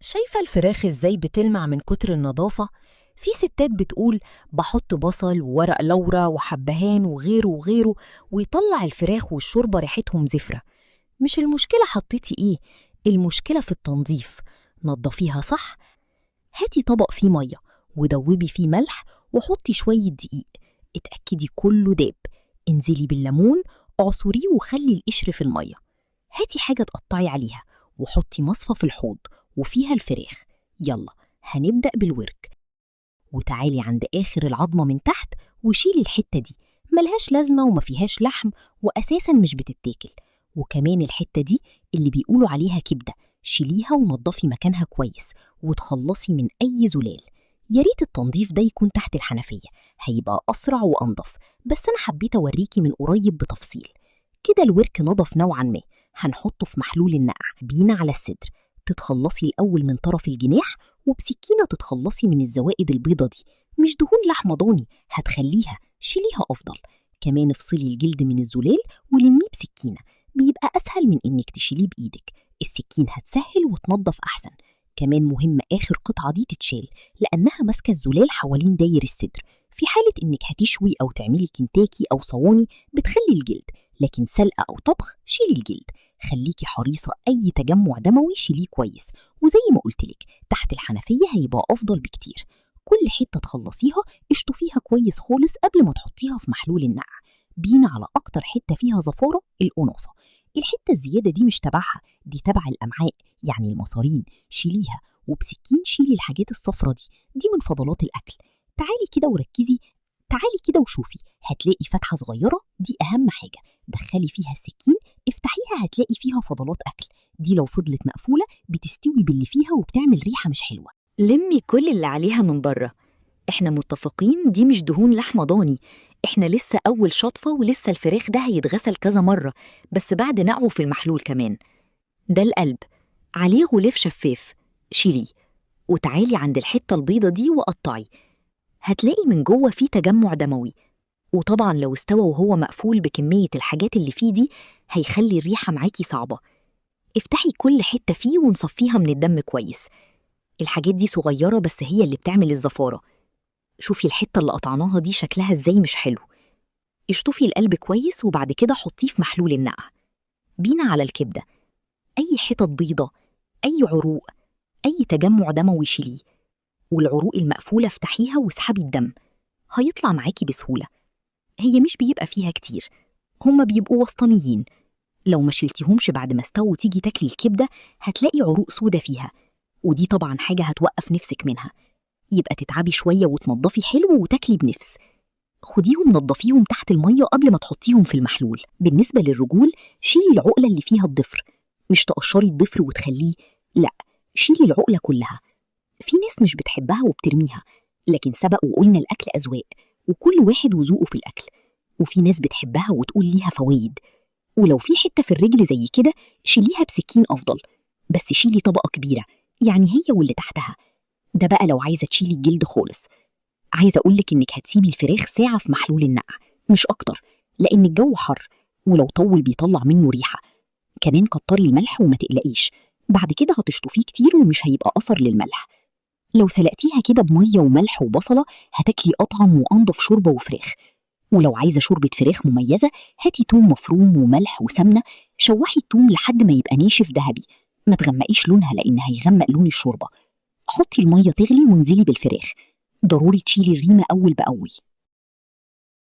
شايفة الفراخ ازاي بتلمع من كتر النظافة؟ في ستات بتقول بحط بصل وورق لورا وحبهان وغيره وغيره ويطلع الفراخ والشوربة ريحتهم زفرة. مش المشكلة حطيتي ايه، المشكلة في التنظيف. نضفيها صح. هاتي طبق فيه مية ودوبي فيه ملح وحطي شوية دقيق، اتأكدي كله داب. انزلي بالليمون، اعصريه وخلي القشر في المية. هاتي حاجة تقطعي عليها وحطي مصفى في الحوض وفيها الفراخ. يلا هنبدأ بالورك. وتعالي عند آخر العظمة من تحت وشيلي الحتة دي، ملهاش لازمة وما فيهاش لحم وأساسا مش بتتاكل. وكمان الحتة دي اللي بيقولوا عليها كبدة، شيليها ونضفي مكانها كويس وتخلصي من أي زلال. يا ريت التنظيف ده يكون تحت الحنفية، هيبقى أسرع وأنضف، بس أنا حبيت أوريكي من قريب بتفصيل. كده الورك نضف نوعا ما. هنحطه في محلول النقع بينا على الصدر. تتخلصي الأول من طرف الجناح وبسكينة تتخلصي من الزوائد البيضة دي، مش دهون لحمة ضاني هتخليها، شيليها أفضل. كمان افصلي الجلد من الزلال ولميه بسكينة، بيبقى أسهل من إنك تشيليه بإيدك. السكين هتسهل وتنظف أحسن. كمان مهم آخر قطعة دي تتشال لأنها ماسكة الزلال حوالين داير الصدر. في حالة إنك هتشوي أو تعملي كنتاكي أو صواني بتخلي الجلد، لكن سلقة أو طبخ شيلي الجلد. خليكي حريصة أي تجمع دموي شيليه كويس، وزي ما قلتلك تحت الحنفية هيبقى أفضل بكتير. كل حتة تخلصيها اشطفيها كويس خالص قبل ما تحطيها في محلول النقع. بينا على أكتر حتة فيها زفارة، القناصة. الحتة الزيادة دي مش تبعها، دي تبع الأمعاء، يعني المصارين. شيليها وبسكين شيلي الحاجات الصفرة دي من فضلات الأكل. تعالي كده وركزي، تعالي كده وشوفي، هتلاقي فتحة صغيرة، دي أهم حاجة. دخلي فيها السكين، افتحيها هتلاقي فيها فضلات أكل. دي لو فضلت مقفولة بتستوي باللي فيها وبتعمل ريحة مش حلوة. لمي كل اللي عليها من بره. احنا متفقين دي مش دهون لحمة ضاني، احنا لسه أول شطفة ولسه الفراخ ده هيتغسل كذا مرة، بس بعد نقعه في المحلول كمان. ده القلب، عليه غلاف شفاف، شيليه. وتعالي عند الحتة البيضة دي وقطعي، هتلاقي من جوه فيه تجمع دموي. وطبعا لو استوى وهو مقفول بكمية الحاجات اللي فيه دي هيخلي الريحة معاكي صعبة. افتحي كل حتة فيه ونصفيها من الدم كويس. الحاجات دي صغيرة بس هي اللي بتعمل الزفارة. شوفي الحتة اللي قطعناها دي شكلها ازاي مش حلو. اشطفي القلب كويس وبعد كده حطيه في محلول النقع. بينا على الكبدة، أي حتت بيضة، أي عروق، أي تجمع دموي شيليه. والعروق المقفولة افتحيها واسحبي الدم، هيطلع معاكي بسهولة. هي مش بيبقى فيها كتير، هما بيبقوا وسطانيين. لو ما شلتيهمش بعد ما استووا تيجي تاكلي الكبدة هتلاقي عروق سودة فيها، ودي طبعا حاجة هتوقف نفسك منها. يبقى تتعبي شوية وتنضفي حلو وتاكلي بنفس. خديهم نضفيهم تحت المية قبل ما تحطيهم في المحلول. بالنسبة للرجول، شيلي العقلة اللي فيها الضفر، مش تقشري الضفر وتخليه، لا، شيلي العقلة كلها. في ناس مش بتحبها وبترميها، لكن سبق وقلنا الأكل أذواق، وكل واحد وذوقه في الأكل. وفي ناس بتحبها وتقول ليها فوايد. ولو في حتة في الرجل زي كده شيليها بسكين أفضل، بس شيلي طبقة كبيرة، يعني هي واللي تحتها. ده بقى لو عايزة تشيلي الجلد خالص. عايزة أقولك إنك هتسيبي الفراخ ساعة في محلول النقع، مش أكتر، لأن الجو حر ولو طول بيطلع منه ريحة. كمان كتري الملح وما تقلقيش، بعد كده هتشطفيه كتير ومش هيبقى أثر للملح. لو سلقتيها كده بمية وملح وبصلة هتاكلي أطعم وأنضف شوربة وفراخ. ولو عايزة شوربة فراخ مميزة، هاتي توم مفروم وملح وسمنة، شوحي التوم لحد ما يبقى ناشف ذهبي، ما تغمقيش لونها لأن هيغمق لون الشوربة. حطي المية تغلي وانزلي بالفراخ، ضروري تشيلي الريمة أول بأول.